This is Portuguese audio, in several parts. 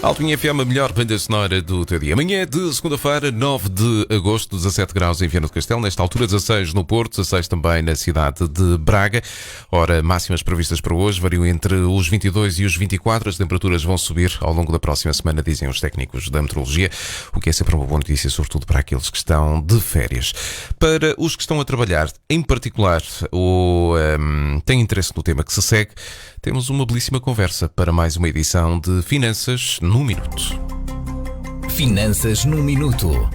Altinha FM, a melhor banda sonora do teu dia. Amanhã de segunda-feira, 9 de agosto, 17 graus em Viana do Castelo. Nesta altura, 16 no Porto, 16 também na cidade de Braga. Ora, máximas previstas para hoje variam entre os 22 e os 24. As temperaturas vão subir ao longo da próxima semana, dizem os técnicos da meteorologia, o que é sempre uma boa notícia, sobretudo para aqueles que estão de férias. Para os que estão a trabalhar, em particular, ou têm interesse no tema que se segue, temos uma belíssima conversa para mais uma edição de Finanças num Minuto. Finanças num Minuto.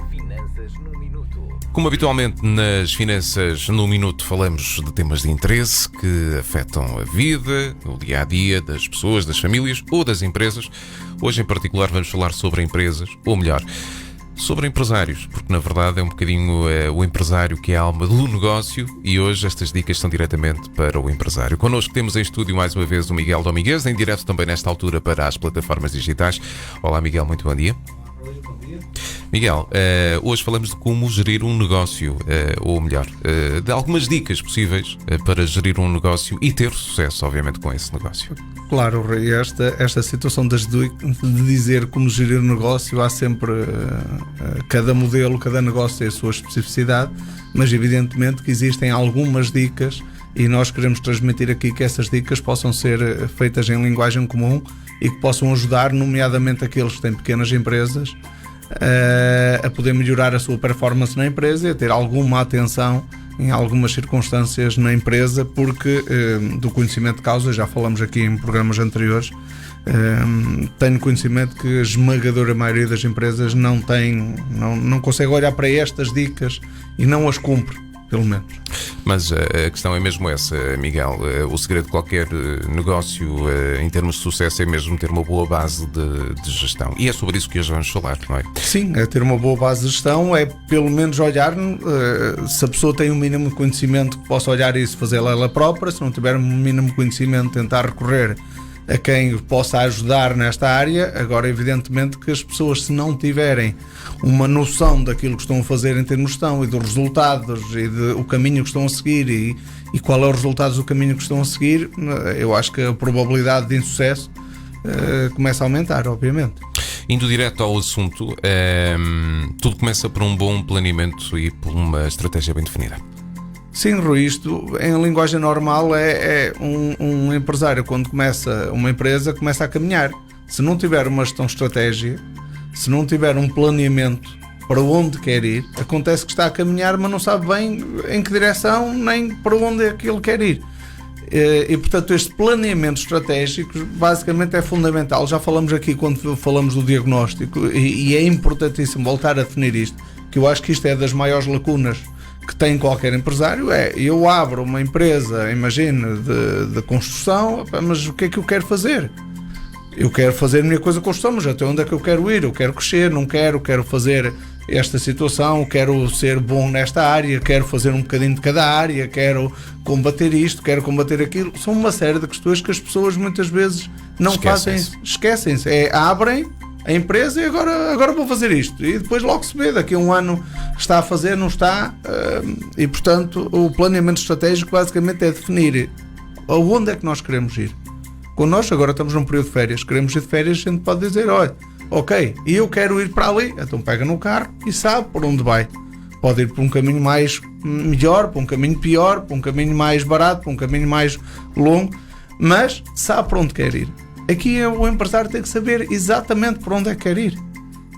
Como habitualmente nas Finanças num Minuto falamos de temas de interesse que afetam a vida, o dia-a-dia das pessoas, das famílias ou das empresas. Hoje em particular vamos falar sobre empresas, ou melhor, sobre empresários, porque na verdade é um bocadinho o empresário que é a alma do negócio e hoje estas dicas são diretamente para o empresário. Connosco temos em estúdio mais uma vez o Miguel Domingues, em direto também nesta altura para as plataformas digitais. Olá Miguel, muito bom dia. Bom dia. Miguel, hoje falamos de como gerir um negócio, ou melhor, de algumas dicas possíveis para gerir um negócio e ter sucesso, obviamente, com esse negócio. Claro, Rui, esta situação de dizer como gerir o negócio, há sempre cada modelo, cada negócio tem a sua especificidade, mas evidentemente que existem algumas dicas e nós queremos transmitir aqui que essas dicas possam ser feitas em linguagem comum e que possam ajudar, nomeadamente aqueles que têm pequenas empresas, a poder melhorar a sua performance na empresa e a ter alguma atenção em algumas circunstâncias na empresa, porque do conhecimento de causa, já falamos aqui em programas anteriores, tenho conhecimento que a esmagadora maioria das empresas não consegue olhar para estas dicas e não as cumpre, pelo menos. Mas a questão é mesmo essa, Miguel. O segredo de qualquer negócio em termos de sucesso é mesmo ter uma boa base de gestão. E é sobre isso que hoje vamos falar, não é? Sim, é ter uma boa base de gestão, é pelo menos olhar, se a pessoa tem um mínimo de conhecimento que possa olhar isso, fazê-la ela própria. Se não tiver um mínimo de conhecimento, tentar recorrer a quem possa ajudar nesta área. Agora, evidentemente que as pessoas, se não tiverem uma noção daquilo que estão a fazer em termos de gestão e dos resultados e do caminho que estão a seguir e qual é o resultado do caminho que estão a seguir, eu acho que a probabilidade de insucesso começa a aumentar, obviamente. Indo direto ao assunto, tudo começa por um bom planeamento e por uma estratégia bem definida. Sim, Rui, isto em linguagem normal é um empresário, quando começa uma empresa, começa a caminhar. Se não tiver uma gestão estratégica, se não tiver um planeamento para onde quer ir, acontece que está a caminhar, mas não sabe bem em que direção nem para onde é que ele quer ir. E portanto este planeamento estratégico basicamente é fundamental. Já falamos aqui quando falamos do diagnóstico e é importantíssimo voltar a definir isto, que eu acho que isto é das maiores lacunas que tem qualquer empresário. Eu abro uma empresa, imagine, de construção, mas o que é que eu quero fazer? Eu quero fazer a minha coisa de construção, mas até onde é que eu quero ir? Eu quero crescer, não quero fazer esta situação, quero ser bom nesta área, quero fazer um bocadinho de cada área, quero combater isto, quero combater aquilo. São uma série de questões que as pessoas muitas vezes não fazem, esquecem-se. Abrem a empresa e agora vou fazer isto. E depois logo se vê, daqui a um ano está a fazer, não está. E portanto o planeamento estratégico basicamente é definir aonde é que nós queremos ir. Quando nós agora estamos num período de férias, queremos ir de férias, a gente pode dizer, olha, ok, eu quero ir para ali, então pega no carro e sabe por onde vai. Pode ir por um caminho mais melhor, por um caminho pior, por um caminho mais barato, por um caminho mais longo, mas sabe por onde quer ir. Aqui o empresário tem que saber exatamente por onde é que quer ir.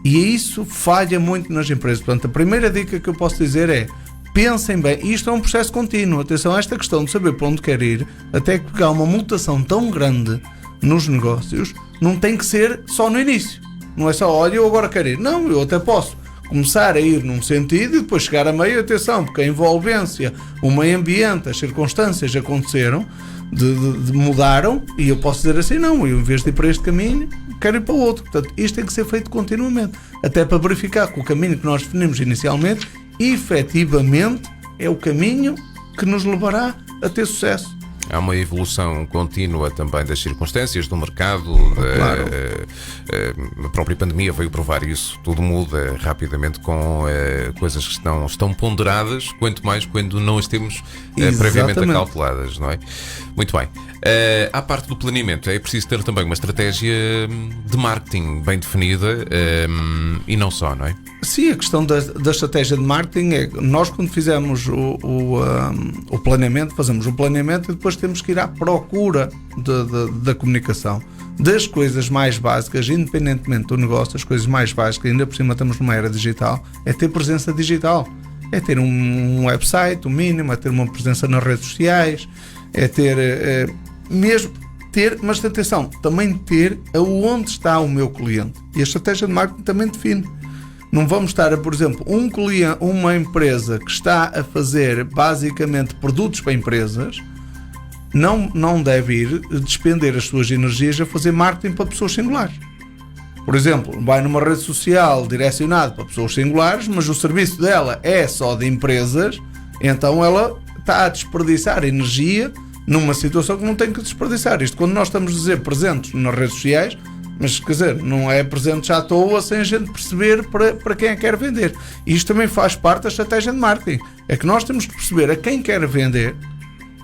E isso falha muito nas empresas. Portanto, a primeira dica que eu posso dizer é: pensem bem, isto é um processo contínuo. Atenção a esta questão de saber por onde quer ir, até que há uma mutação tão grande nos negócios, não tem que ser só no início. Não é só, olha, eu agora quero ir. Não, eu até posso começar a ir num sentido e depois chegar a meio. Atenção, porque a envolvência, o meio ambiente, as circunstâncias aconteceram, mudaram, e eu posso dizer assim, não, eu em vez de ir para este caminho, quero ir para o outro. Portanto, isto tem que ser feito continuamente, até para verificar que o caminho que nós definimos inicialmente efetivamente é o caminho que nos levará a ter sucesso. Há uma evolução contínua também das circunstâncias, do mercado, Claro. a própria pandemia veio provar isso. Tudo muda rapidamente com coisas que estão ponderadas, quanto mais quando não as temos previamente Exatamente. acalculadas, não é? Muito bem. À parte do planeamento, é preciso ter também uma estratégia de marketing bem definida e não só, não é? Sim, a questão da estratégia de marketing é que nós, quando fizemos o planeamento, fazemos o planeamento e depois temos que ir à procura da comunicação. Das coisas mais básicas, independentemente do negócio, as coisas mais básicas, ainda por cima estamos numa era digital, é ter presença digital. É ter um website, o mínimo, é ter uma presença nas redes sociais, é ter mesmo ter, mas atenção, também ter aonde está o meu cliente. E a estratégia de marketing também define. Não vamos estar, por exemplo, uma empresa que está a fazer basicamente produtos para empresas, não deve ir despender as suas energias a fazer marketing para pessoas singulares. Por exemplo, vai numa rede social direcionada para pessoas singulares, mas o serviço dela é só de empresas, então ela está a desperdiçar energia numa situação que não tem que desperdiçar. Isto quando nós estamos a dizer presentes nas redes sociais, mas quer dizer, não é presentes à toa sem a gente perceber para quem é que quer vender. E isto também faz parte da estratégia de marketing. É que nós temos que perceber a quem quer vender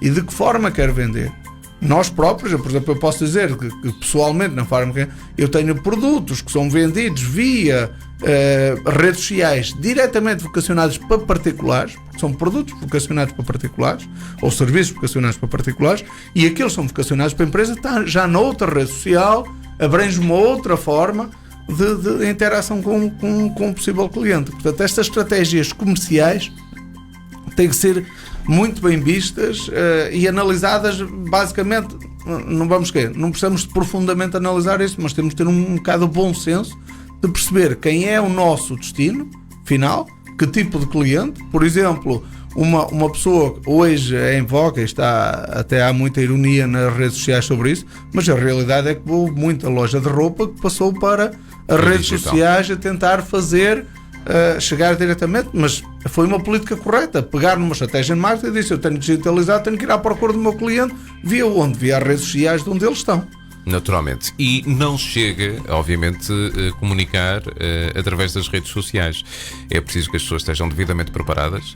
e de que forma quer vender. Nós próprios, por exemplo, eu posso dizer que pessoalmente, na forma que eu tenho produtos que são vendidos via redes sociais diretamente vocacionados para particulares, são produtos vocacionados para particulares ou serviços vocacionados para particulares, e aqueles são vocacionados para a empresa, está já noutra rede social, abrange uma outra forma de interação com um possível cliente. Portanto, estas estratégias comerciais têm que ser muito bem vistas e analisadas. Basicamente, não precisamos de profundamente analisar isso, mas temos de ter um bocado de bom senso de perceber quem é o nosso destino final, que tipo de cliente. Por exemplo, uma pessoa hoje é em voga, até há muita ironia nas redes sociais sobre isso, mas a realidade é que houve muita loja de roupa que passou para as redes sociais a tentar fazer chegar diretamente, mas foi uma política correta, pegar numa estratégia de marketing e disse: eu tenho que digitalizar, tenho que ir à procura do meu cliente, via as redes sociais de onde eles estão. Naturalmente. E não chega, obviamente, a comunicar através das redes sociais. É preciso que as pessoas estejam devidamente preparadas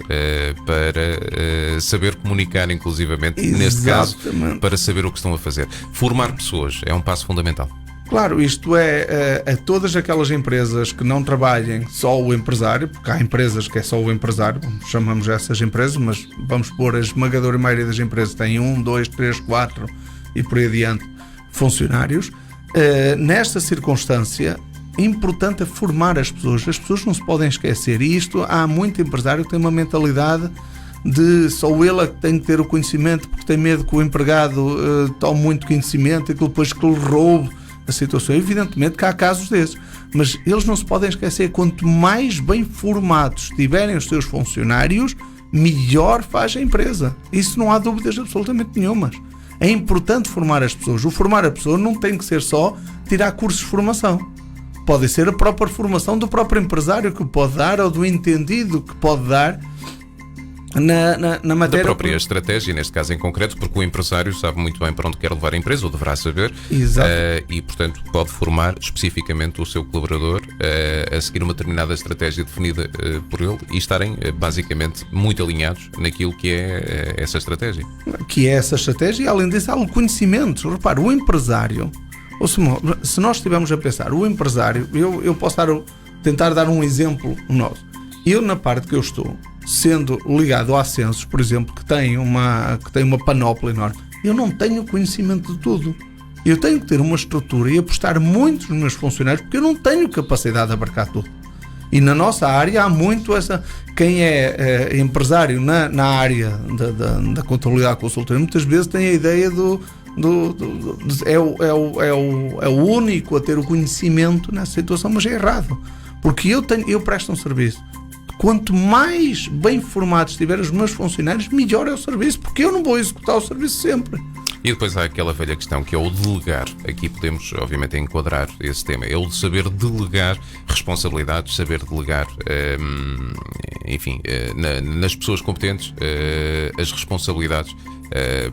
para saber comunicar, inclusivamente, neste caso, para saber o que estão a fazer. Formar pessoas é um passo fundamental. Claro, isto é a todas aquelas empresas que não trabalhem só o empresário, porque há empresas que é só o empresário, chamamos essas empresas, mas vamos pôr a esmagadora maioria das empresas tem 1, 2, 3, 4 e por aí adiante funcionários. Nesta circunstância, é importante formar as pessoas não se podem esquecer, e isto há muito empresário que tem uma mentalidade de só ele é que tem que ter o conhecimento, porque tem medo que o empregado tome muito conhecimento e que depois que lhe roube a situação. Evidentemente que há casos desses, mas eles não se podem esquecer: quanto mais bem formados tiverem os seus funcionários, melhor faz a empresa. Isso não há dúvidas absolutamente nenhumas. É importante formar as pessoas. O formar a pessoa não tem que ser só tirar cursos de formação. Pode ser a própria formação do próprio empresário que pode dar, ou do entendido que pode dar na matéria. Da própria estratégia, neste caso em concreto, porque o empresário sabe muito bem para onde quer levar a empresa, ou deverá saber. Exato. E, portanto, pode formar especificamente o seu colaborador a seguir uma determinada estratégia definida por ele e estarem basicamente muito alinhados naquilo que é essa estratégia. Que é essa estratégia, e além disso há o conhecimento. Repara, o empresário, ou se nós estivermos a pensar, o empresário, eu posso tentar dar um exemplo nosso. Eu, na parte que eu estou, sendo ligado a Ascensos, por exemplo, que tem uma panóplia enorme, eu não tenho conhecimento de tudo. Eu tenho que ter uma estrutura e apostar muito nos meus funcionários, porque eu não tenho capacidade de abarcar tudo. E na nossa área há muito essa... Quem é empresário na área da contabilidade consultora, muitas vezes tem a ideia é o único a ter o conhecimento nessa situação, mas é errado. Porque eu presto um serviço. Quanto mais bem formados estiverem os meus funcionários, melhor é o serviço, porque eu não vou executar o serviço sempre. E depois há aquela velha questão que é o delegar. Aqui podemos, obviamente, enquadrar esse tema. É o de saber delegar responsabilidades, saber delegar, enfim, nas pessoas competentes, as responsabilidades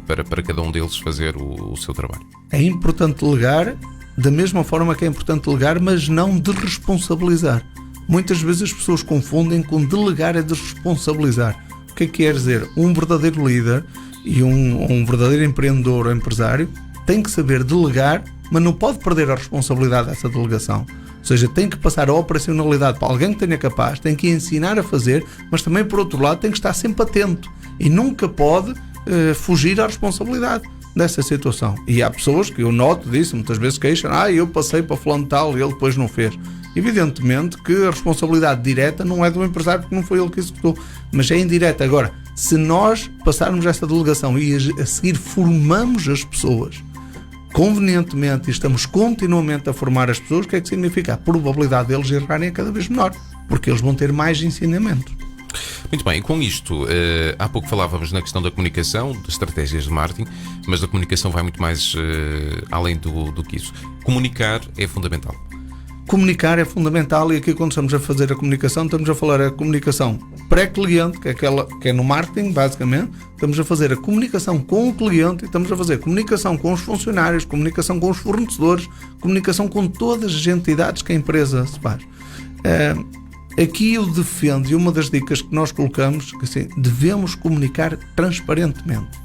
para cada um deles fazer o seu trabalho. É importante delegar da mesma forma que é importante delegar, mas não desresponsabilizar. Muitas vezes as pessoas confundem com delegar e desresponsabilizar. O que é que quer dizer? Um verdadeiro líder e um verdadeiro empreendedor ou empresário tem que saber delegar, mas não pode perder a responsabilidade dessa delegação. Ou seja, tem que passar a operacionalidade para alguém que tenha capaz, tem que ensinar a fazer, mas também, por outro lado, tem que estar sempre atento e nunca pode fugir à responsabilidade dessa situação. E há pessoas que eu noto disso, muitas vezes queixam, eu passei para fulano tal e ele depois não fez. Evidentemente que a responsabilidade direta não é do empresário, porque não foi ele que executou, mas é indireta. Agora, se nós passarmos essa delegação e a seguir formamos as pessoas convenientemente e estamos continuamente a formar as pessoas, o que é que significa? A probabilidade deles errarem é cada vez menor, porque eles vão ter mais ensinamento. Muito bem, e com isto, há pouco falávamos na questão da comunicação, das estratégias de marketing, mas a comunicação vai muito mais além do que isso. Comunicar é fundamental. Comunicar é fundamental, e aqui quando estamos a fazer a comunicação, estamos a falar a comunicação pré-cliente, que é aquela que é no marketing, basicamente. Estamos a fazer a comunicação com o cliente, e estamos a fazer comunicação com os funcionários, comunicação com os fornecedores, comunicação com todas as entidades que a empresa se faz. Aqui eu defendo, e uma das dicas que nós colocamos, que assim, devemos comunicar transparentemente.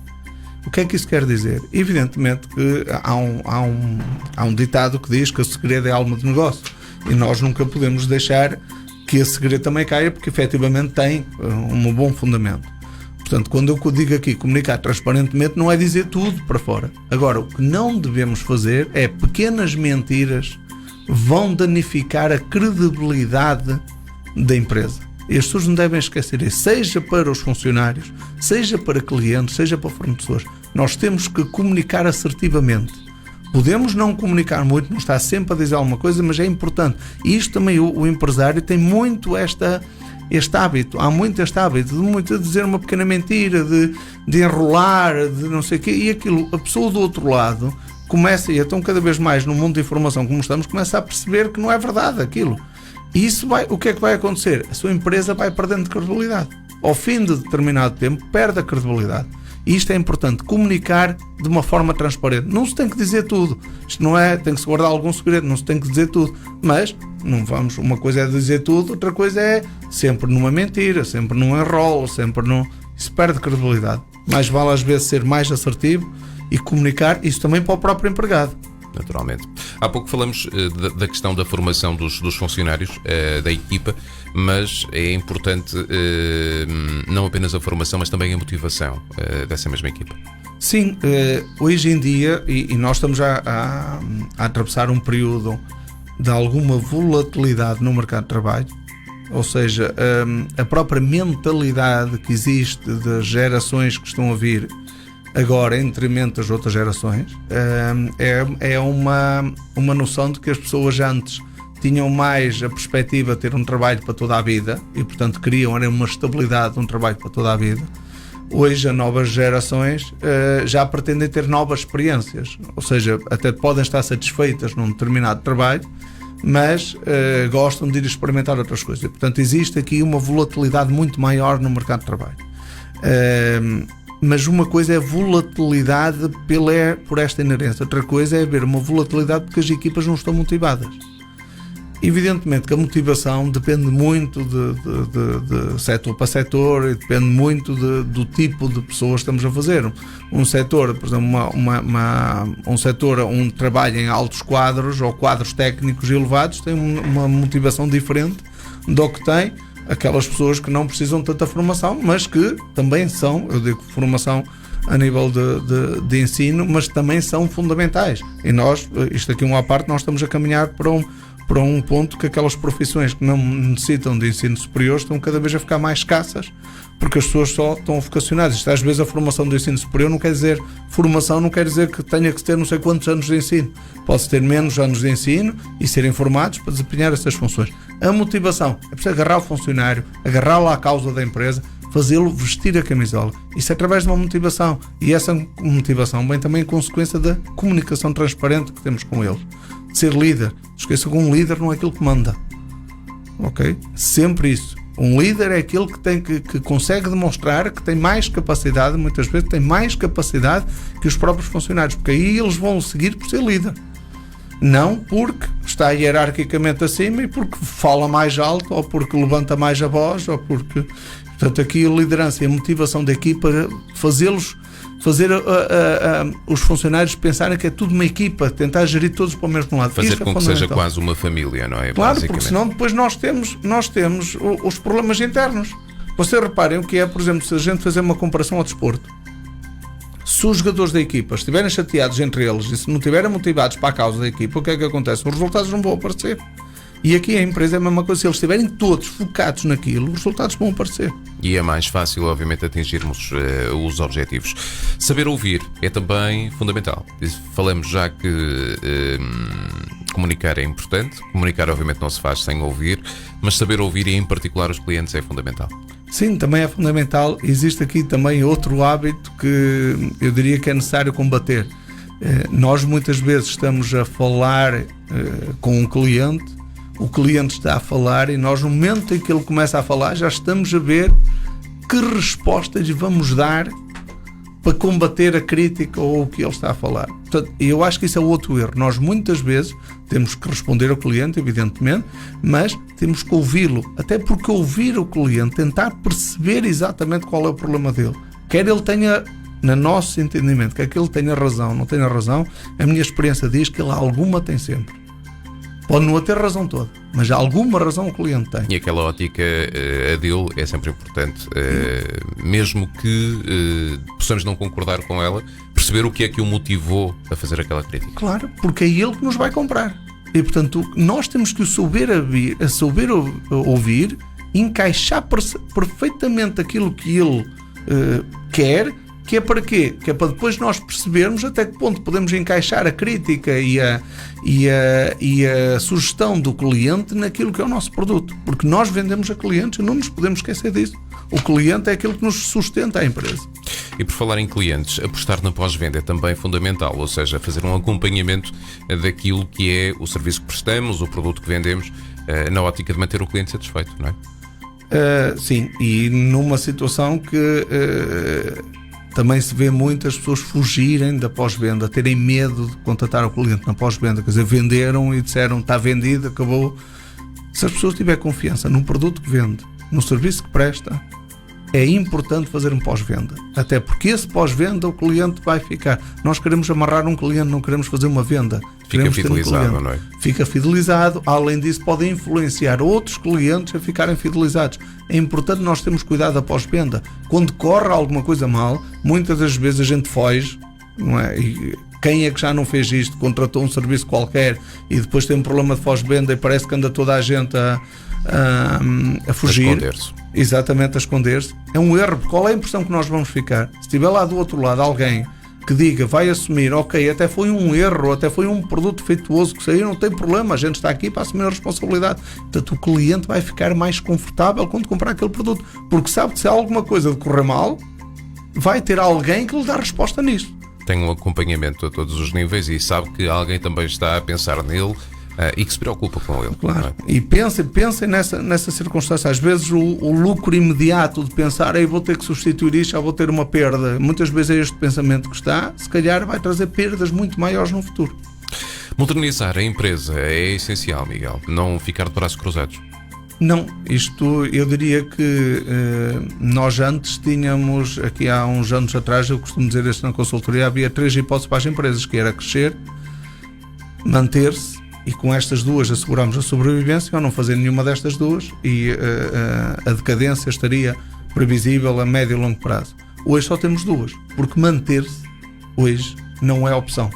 O que é que isso quer dizer? Evidentemente que há um ditado que diz que o segredo é a alma do negócio, e nós nunca podemos deixar que esse segredo também caia, porque efetivamente tem um bom fundamento. Portanto, quando eu digo aqui comunicar transparentemente, não é dizer tudo para fora. Agora, o que não devemos fazer é pequenas mentiras vão danificar a credibilidade da empresa. E as pessoas não devem esquecer isso, seja para os funcionários, seja para clientes, seja para fornecedores. Nós temos que comunicar assertivamente. Podemos não comunicar muito, não estar sempre a dizer alguma coisa, mas é importante. E isto também, o empresário tem muito este hábito, há muito este hábito de dizer uma pequena mentira, de enrolar, de não sei o quê, e aquilo, a pessoa do outro lado começa, e então cada vez mais no mundo de informação como estamos, começa a perceber que não é verdade aquilo. E isso o que é que vai acontecer? A sua empresa vai perdendo credibilidade. Ao fim de determinado tempo, perde a credibilidade. E isto é importante, comunicar de uma forma transparente. Não se tem que dizer tudo. Isto não é, tem que se guardar algum segredo, não se tem que dizer tudo. Mas, uma coisa é dizer tudo, outra coisa é sempre numa mentira, sempre num enrolo, sempre num... Isso perde credibilidade. Mais vale às vezes ser mais assertivo e comunicar isso também para o próprio empregado. Naturalmente. Há pouco falamos da questão da formação dos funcionários, da equipa, mas é importante não apenas a formação, mas também a motivação dessa mesma equipa. Sim, hoje em dia, e nós estamos a atravessar um período de alguma volatilidade no mercado de trabalho, ou seja, a própria mentalidade que existe das gerações que estão a vir agora, em detrimento das outras gerações, é uma noção de que as pessoas antes tinham mais a perspectiva de ter um trabalho para toda a vida e, portanto, queriam uma estabilidade de um trabalho para toda a vida. Hoje, as novas gerações já pretendem ter novas experiências, ou seja, até podem estar satisfeitas num determinado trabalho, mas gostam de ir experimentar outras coisas. E, portanto, existe aqui uma volatilidade muito maior no mercado de trabalho. Mas uma coisa é a volatilidade por esta inerência, outra coisa é haver uma volatilidade porque as equipas não estão motivadas. Evidentemente que a motivação depende muito de setor para setor e depende muito do tipo de pessoas que estamos a fazer. Um setor, por exemplo, um setor onde trabalha em altos quadros ou quadros técnicos elevados tem uma motivação diferente do que tem aquelas pessoas que não precisam de tanta formação, mas que também são, eu digo formação a nível de ensino, mas também são fundamentais. E nós, isto aqui uma à parte, nós estamos a caminhar para um ponto que aquelas profissões que não necessitam de ensino superior estão cada vez a ficar mais escassas, porque as pessoas só estão vocacionadas. Isto, às vezes a formação do ensino superior não quer dizer que tenha que ter não sei quantos anos de ensino. Pode-se ter menos anos de ensino e serem formados para desempenhar essas funções. A motivação é preciso agarrar o funcionário, agarrar lá a causa da empresa, fazê-lo vestir a camisola. Isso é através de uma motivação, e essa motivação vem também em consequência da comunicação transparente que temos com eles. De ser líder. Esqueça que um líder não é aquele que manda, ok? Sempre isso. Um líder é aquele que consegue demonstrar que tem mais capacidade, muitas vezes tem mais capacidade que os próprios funcionários, porque aí eles vão seguir por ser líder, não porque está hierarquicamente acima e porque fala mais alto, ou porque levanta mais a voz, ou porque... Portanto, aqui a liderança e a motivação da equipa, fazer os funcionários pensarem que é tudo uma equipa, tentar gerir todos para o mesmo lado. Fazer com que seja quase uma família, não é? Claro, porque senão depois nós temos os problemas internos. Vocês reparem o que é, por exemplo, se a gente fazer uma comparação ao desporto. Se os jogadores da equipa estiverem chateados entre eles e se não estiverem motivados para a causa da equipa, o que é que acontece? Os resultados não vão aparecer. E aqui a empresa é a mesma coisa, se eles estiverem todos focados naquilo, os resultados vão aparecer. E é mais fácil, obviamente, atingirmos os objetivos. Saber ouvir é também fundamental. Falamos já que comunicar é importante. Comunicar, obviamente, não se faz sem ouvir, mas saber ouvir, e em particular os clientes, é fundamental. Sim, também é fundamental. Existe aqui também outro hábito que eu diria que é necessário combater. Nós muitas vezes estamos a falar com um cliente, o cliente está a falar e nós, no momento em que ele começa a falar, já estamos a ver que respostas vamos dar para combater a crítica ou o que ele está a falar. Portanto, eu acho que isso é outro erro. Nós muitas vezes temos que responder ao cliente, evidentemente, mas temos que ouvi-lo, até porque ouvir o cliente, tentar perceber exatamente qual é o problema dele. Quer ele tenha, no nosso entendimento, quer que ele tenha razão, não tenha razão, a minha experiência diz que ele alguma tem sempre. Pode não ter razão toda, mas alguma razão o cliente tem. E aquela ótica, a dele, é sempre importante. Mesmo que possamos não concordar com ela, perceber o que é que o motivou a fazer aquela crítica. Claro, porque é ele que nos vai comprar. E, portanto, nós temos que o saber ouvir, encaixar perfeitamente aquilo que ele quer. Que é para quê? Que é para depois nós percebermos até que ponto podemos encaixar a crítica e a sugestão do cliente naquilo que é o nosso produto. Porque nós vendemos a clientes e não nos podemos esquecer disso. O cliente é aquilo que nos sustenta a empresa. E por falar em clientes, apostar na pós-venda é também fundamental, ou seja, fazer um acompanhamento daquilo que é o serviço que prestamos, o produto que vendemos, na ótica de manter o cliente satisfeito, não é? Sim, e numa situação que... também se vê muitas pessoas fugirem da pós-venda, terem medo de contatar o cliente na pós-venda, quer dizer, venderam e disseram está vendido, acabou. Se as pessoas tiverem confiança no produto que vende, no serviço que presta, é importante fazer um pós-venda, até porque esse pós-venda o cliente vai ficar. Nós queremos amarrar um cliente, não queremos fazer uma venda. Fica fidelizado, não é? Fica fidelizado, além disso pode influenciar outros clientes a ficarem fidelizados. É importante nós termos cuidado da pós-venda. Quando corre alguma coisa mal, muitas das vezes a gente foge, não é? E quem é que já não fez isto? Contratou um serviço qualquer e depois tem um problema de pós-venda e parece que anda toda a gente a fugir. A esconder-se. Exatamente, a esconder-se. É um erro, porque qual é a impressão que nós vamos ficar? Se estiver lá do outro lado alguém que diga, vai assumir, ok, até foi um erro, até foi um produto defeituoso que saiu, não tem problema, a gente está aqui para assumir a responsabilidade. Portanto, o cliente vai ficar mais confortável quando comprar aquele produto, porque sabe que se alguma coisa decorrer mal, vai ter alguém que lhe dá resposta nisto. Tem um acompanhamento a todos os níveis e sabe que alguém também está a pensar nele e que se preocupa com ele. Claro, e pensem nessa circunstância. Às vezes o lucro imediato de pensar, vou ter que substituir isto, já vou ter uma perda. Muitas vezes é este pensamento que está, se calhar vai trazer perdas muito maiores no futuro. Modernizar a empresa é essencial, Miguel, não ficar de braços cruzados. Não, isto eu diria que nós antes tínhamos, aqui há uns anos atrás, eu costumo dizer isto na consultoria, havia 3 hipóteses para as empresas, que era crescer, manter-se, e com estas duas asseguramos a sobrevivência, ou não fazer nenhuma destas duas, e a decadência estaria previsível a médio e longo prazo. Hoje só temos duas, porque manter-se hoje não é opção.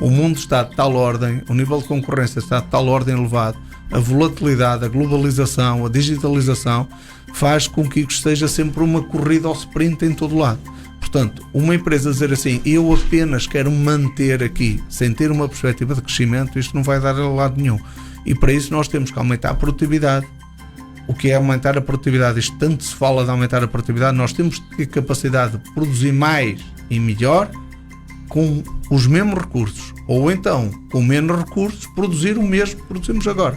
O mundo está de tal ordem, o nível de concorrência está de tal ordem elevado, a volatilidade, a globalização, a digitalização faz com que isto seja sempre uma corrida ao sprint em todo lado. Portanto, uma empresa dizer assim, eu apenas quero manter aqui, sem ter uma perspectiva de crescimento, isto não vai dar a lado nenhum. E para isso nós temos que aumentar a produtividade, o o que é aumentar a produtividade. Isto tanto se fala de aumentar a produtividade, nós temos que ter capacidade de produzir mais e melhor com os mesmos recursos, ou então com menos recursos produzir o mesmo que produzimos agora.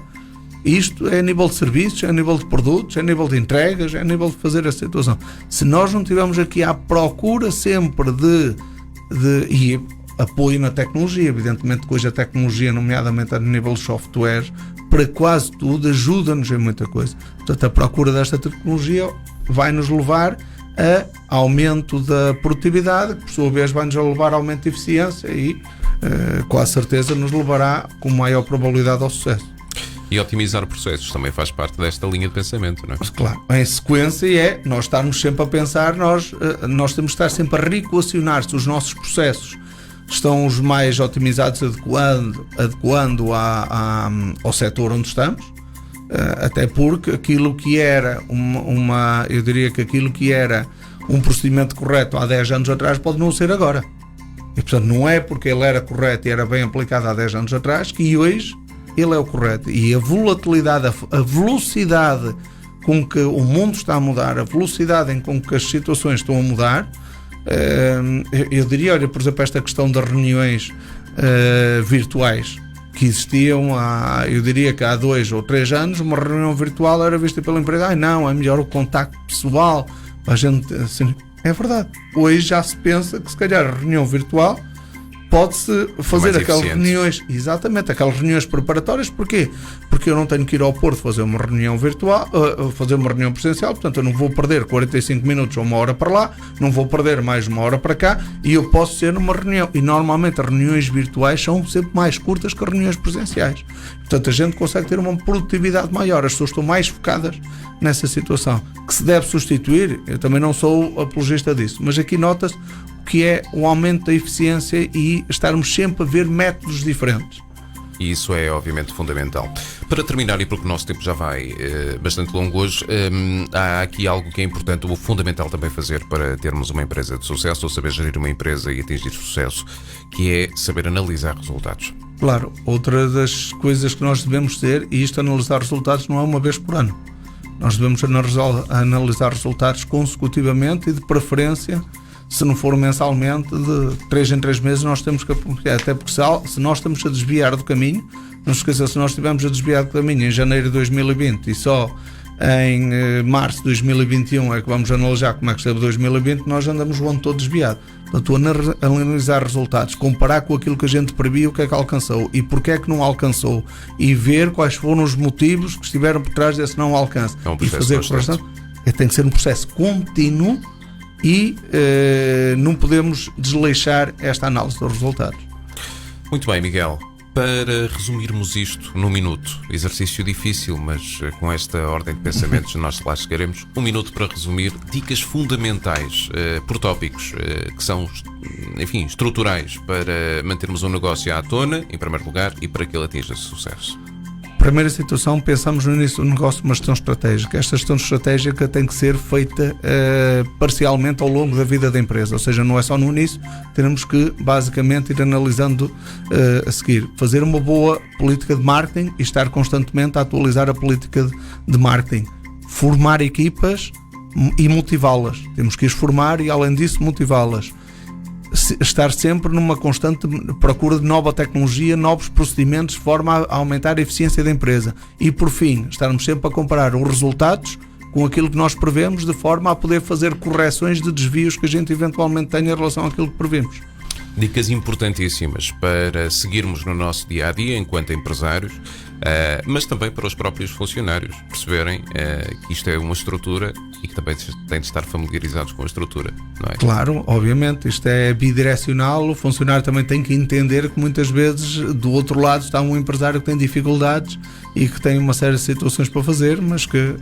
Isto é a nível de serviços, é a nível de produtos, é a nível de entregas, é a nível de fazer essa situação. Se nós não tivermos aqui à procura sempre e apoio na tecnologia, evidentemente que hoje a tecnologia, nomeadamente a nível de software, para quase tudo, ajuda-nos em muita coisa. Portanto, a procura desta tecnologia vai nos levar a aumento da produtividade, que por sua vez vai nos levar a aumento de eficiência e com a certeza nos levará com maior probabilidade ao sucesso. E otimizar processos também faz parte desta linha de pensamento, não é? Mas claro, em sequência nós estarmos sempre a pensar, nós temos que estar sempre a reequacionar se os nossos processos estão os mais otimizados, adequando ao setor onde estamos, até porque aquilo que era eu diria que aquilo que era um procedimento correto há 10 anos atrás pode não ser agora. E portanto não é porque ele era correto e era bem aplicado há 10 anos atrás que hoje ele é o correto. E a volatilidade, a velocidade com que o mundo está a mudar, a velocidade com que as situações estão a mudar, eu diria, olha, por exemplo, esta questão das reuniões virtuais que existiam eu diria que há 2 ou 3 anos, uma reunião virtual era vista pela empresa, não, é melhor o contacto pessoal, a gente, assim, é verdade. Hoje já se pensa que se calhar a reunião virtual pode-se fazer aquelas reuniões, exatamente, aquelas reuniões preparatórias. Porquê? Porque eu não tenho que ir ao Porto fazer uma reunião virtual, fazer uma reunião presencial, portanto eu não vou perder 45 minutos ou uma hora para lá, não vou perder mais uma hora para cá, e eu posso ser numa reunião. E normalmente as reuniões virtuais são sempre mais curtas que as reuniões presenciais. Portanto a gente consegue ter uma produtividade maior, as pessoas estão mais focadas nessa situação. Que se deve substituir, eu também não sou apologista disso, mas aqui nota-se que é o aumento da eficiência e estarmos sempre a ver métodos diferentes. E isso é obviamente fundamental. Para terminar, e porque o nosso tempo já vai bastante longo hoje, há aqui algo que é importante, ou fundamental também fazer para termos uma empresa de sucesso, ou saber gerir uma empresa e atingir sucesso, que é saber analisar resultados. Claro, outra das coisas que nós devemos ter, e isto analisar resultados não é uma vez por ano. Nós devemos analisar resultados consecutivamente e de preferência, se não for mensalmente, de 3 em 3 meses nós temos que apoiar, até porque se nós estamos a desviar do caminho, não se esqueça, se nós estivermos a desviar do caminho em janeiro de 2020 e só em março de 2021 é que vamos analisar como é que esteve 2020, nós andamos o ano todo desviado. Portanto, analisar resultados, comparar com aquilo que a gente previa, o que é que alcançou e porque é que não alcançou, e ver quais foram os motivos que estiveram por trás desse não alcance, e fazer correção. Tem que ser um processo contínuo e não podemos desleixar esta análise dos resultados. Muito bem, Miguel. Para resumirmos isto num minuto, exercício difícil, mas com esta ordem de pensamentos nós lá chegaremos. 1 minuto para resumir dicas fundamentais por tópicos que são, enfim, estruturais para mantermos um negócio à tona, em primeiro lugar, e para que ele atinja sucesso. Primeira situação, pensamos no início do negócio uma gestão estratégica. Esta gestão estratégica tem que ser feita parcialmente ao longo da vida da empresa, ou seja, não é só no início, temos que basicamente ir analisando a seguir. Fazer uma boa política de marketing e estar constantemente a atualizar a política de marketing. Formar equipas e motivá-las. Temos que as formar e, além disso, motivá-las. Estar sempre numa constante procura de nova tecnologia, novos procedimentos, de forma a aumentar a eficiência da empresa. E por fim, estarmos sempre a comparar os resultados com aquilo que nós prevemos, de forma a poder fazer correções de desvios que a gente eventualmente tenha em relação àquilo que prevemos. Dicas importantíssimas para seguirmos no nosso dia-a-dia enquanto empresários, mas também para os próprios funcionários perceberem que isto é uma estrutura e que também têm de estar familiarizados com a estrutura, não é? Claro, obviamente, isto é bidirecional. O funcionário também tem que entender que muitas vezes do outro lado está um empresário que tem dificuldades e que tem uma série de situações para fazer, mas que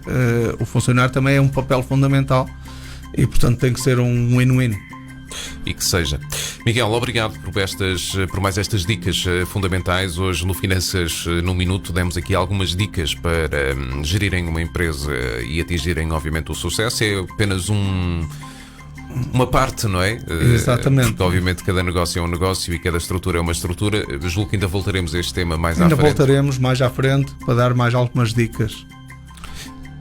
o funcionário também é um papel fundamental e portanto tem que ser um win-win. E que seja. Miguel, obrigado por mais estas dicas fundamentais. Hoje no Finanças no Minuto demos aqui algumas dicas para gerirem uma empresa e atingirem obviamente o sucesso. É apenas uma parte, não é? Exatamente. Porque obviamente cada negócio é um negócio e cada estrutura é uma estrutura. Julgo que ainda voltaremos a este tema mais à frente. Ainda voltaremos mais à frente para dar mais algumas dicas.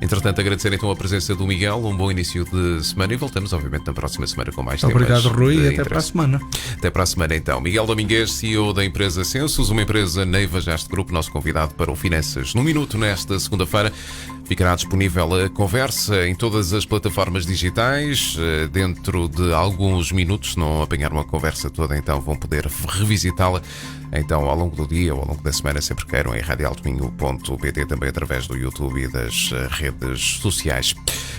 Entretanto, agradecer então a presença do Miguel, um bom início de semana e voltamos, obviamente, na próxima semana com mais temas. Obrigado, Rui, de e até interesse. para a semana. Até para a semana, então. Miguel Domingues, CEO da empresa Census, uma empresa Neiva Geste Group, nosso convidado para o Finanças no Minuto nesta segunda-feira. Ficará disponível a conversa em todas as plataformas digitais. Dentro de alguns minutos, se não apanharam a conversa toda, então vão poder revisitá-la então ao longo do dia ou ao longo da semana, sempre queiram, em radioaltominho.pt, também através do YouTube e das redes sociais.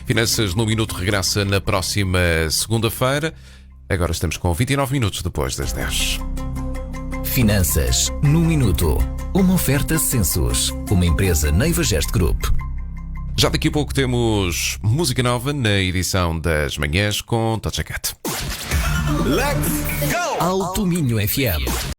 Finanças no Minuto regressa na próxima segunda-feira. Agora estamos com 29 minutos depois das 10. Finanças no Minuto. Uma oferta Census, uma empresa Neiva Geste Group. Já daqui a pouco temos música nova na edição das manhãs com Touch a Cat. Alto Minho FM.